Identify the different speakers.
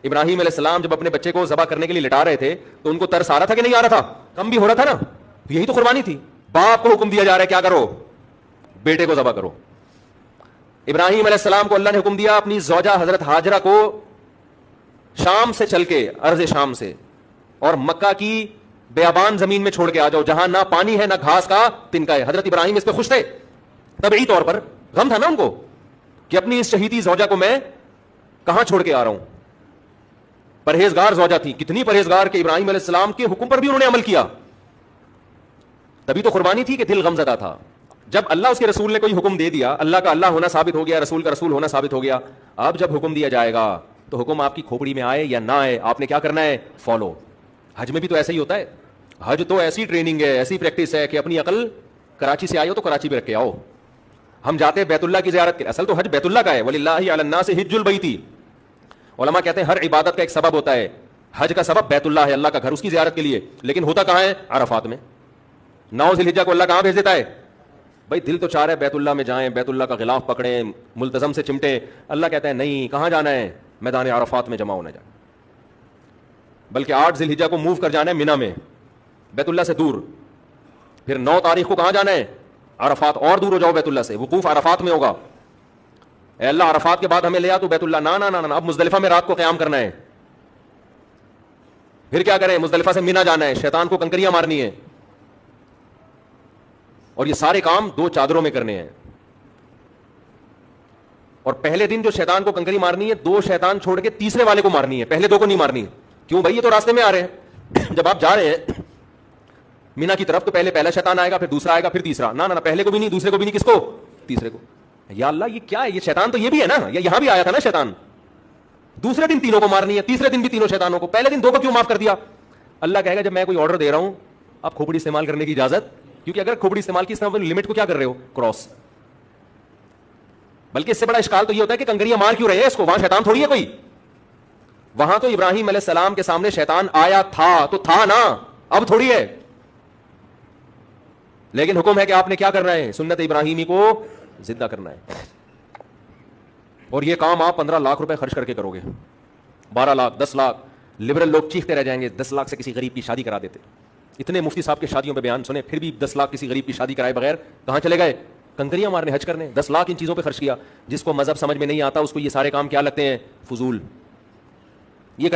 Speaker 1: ابراہیم علیہ السلام جب اپنے بچے کو ذبح کرنے کے لیے لٹا رہے تھے تو ان کو ترس آ رہا تھا کہ نہیں آ رہا تھا؟ کم بھی ہو رہا تھا نا. یہی تو قربانی تھی. باپ کو حکم دیا جا رہا ہے کیا کرو؟ بیٹے کو ذبح کرو. ابراہیم علیہ السلام کو اللہ نے حکم دیا اپنی زوجہ حضرت ہاجرہ کو شام سے چل کے، ارض شام سے، اور مکہ کی بیابان زمین میں چھوڑ کے آ جاؤ جہاں نہ پانی ہے نہ گھاس کا تنکا ہے. حضرت ابراہیم اس پہ خوش تھے، طبعی طور پر غم تھا نا ان کو کہ اپنی اس شہیدی زوجہ کو میں کہاں چھوڑ کے آ رہا ہوں. پرہیزگار زوجہ تھی، کتنی پرہیزگار کہ ابراہیم علیہ السلام کے حکم پر بھی انہوں نے عمل کیا. تبھی تو قربانی تھی کہ دل غم زدہ تھا. جب اللہ اس کے رسول نے کوئی حکم دے دیا، اللہ کا اللہ ہونا ثابت ہو گیا، رسول کا رسول ہونا ثابت ہو گیا. اب جب حکم دیا جائے گا تو حکم آپ کی کھوپڑی میں آئے یا نہ آئے، آپ نے کیا کرنا ہے؟ فالو. حج میں بھی تو ایسا ہی ہوتا ہے. حج تو ایسی ٹریننگ ہے، ایسی پریکٹس ہے کہ اپنی عقل کراچی سے آئی ہو تو کراچی پہ رکھ کے آؤ. ہم جاتے ہیں بیت اللہ کی زیارت کے، اصل تو حج بیت اللہ کا ہے. وَلِلَّهِ عَلَى النَّاسِ حِجُّ الْبَيْتِ. علماء کہتے ہیں ہر عبادت کا ایک سبب ہوتا ہے. حج کا سبب بیت اللہ ہے، اللہ کا گھر، اس کی زیارت کے لیے. لیکن ہوتا کہاں ہے؟ عرفات میں. 9 ذی الحجہ کو اللہ کہاں بھیج دیتا ہے؟ بھائی دل تو چاہ رہا ہے بیت اللہ میں جائیں، بیت اللہ کا غلاف پکڑیں، ملتزم سے چمٹیں. اللہ کہتا ہے نہیں، کہاں جانا ہے؟ میدان عرفات میں جمع ہونا جانا. بلکہ 8 ذی الحجہ کو موو کر جانا ہے مینا میں، بیت اللہ سے دور. پھر 9 تاریخ کو کہاں جانا ہے؟ عرفات. اور دور ہو جاؤ بیت اللہ سے، وقوف عرفات میں ہوگا. اے اللہ عرفات کے بعد ہمیں لے آ تو بیت اللہ. نہ اب مزدلفہ میں رات کو قیام کرنا ہے. پھر کیا کریں؟ مزدلفہ سے مینا جانا ہے، شیطان کو کنکریاں مارنی ہے. اور یہ سارے کام 2 چادروں میں کرنے ہیں. اور پہلے دن جو شیطان کو کنکری مارنی ہے، 2 شیطان چھوڑ کے تیسرے والے کو مارنی ہے، پہلے 2 کو نہیں مارنی. کیوں بھائی؟ یہ تو راستے میں آ رہے ہیں. جب آپ جا رہے ہیں مینا کی طرف تو پہلے پہلا شیطان آئے گا، پھر دوسرا آئے گا، پھر تیسرا. نہ پہلے کو بھی نہیں، دوسرے کو بھی نہیں. کس کو؟ تیسرے کو. یا اللہ یہ کیا ہے؟ یہ شیطان تو یہ بھی ہے نا، یہاں بھی آیا تھا نا شیطان. دوسرے دن 3 کو مارنی ہے، تیسرے دن بھی 3 شیطانوں کو. پہلے دن 2 کو کیوں معاف کر دیا؟ اللہ کہے گا جب میں کوئی آرڈر دے رہا ہوں آپ کھوپڑی استعمال کرنے کی اجازت، کیونکہ اگر کھوپڑی استعمال کی لمٹ کو کیا کر رہے ہو؟ کراس. بلکہ اس سے بڑا اشکال تو یہ ہوتا ہے کہ کنکریاں مار کیوں رہے ہیں اس کو؟ وہاں شیطان تھوڑی ہے کوئی. وہاں تو ابراہیم علیہ السلام کے سامنے شیطان آیا تھا تو تھا نا، اب تھوڑی ہے. لیکن حکم ہے کہ آپ نے کیا کرنا ہے؟ سنت ابراہیمی کو زندہ کرنا ہے. اور یہ کام آپ 15 لاکھ روپے خرچ کر کے کرو گے، 12 لاکھ 10 لاکھ. لبرل لوگ چیختے رہ جائیں گے 10 لاکھ سے کسی غریب کی شادی کرا دیتے. اتنے مفتی صاحب کے شادیوں پہ بیان سنے، پھر بھی 10 لاکھ کسی غریب کی شادی کرائے بغیر کہاں چلے گئے؟ کنکریاں مارنے، حج کرنے. 10 لاکھ ان چیزوں پہ خرچ کیا. جس کو مذہب سمجھ میں نہیں آتا اس کو یہ سارے کام کیا لگتے ہیں؟ فضول.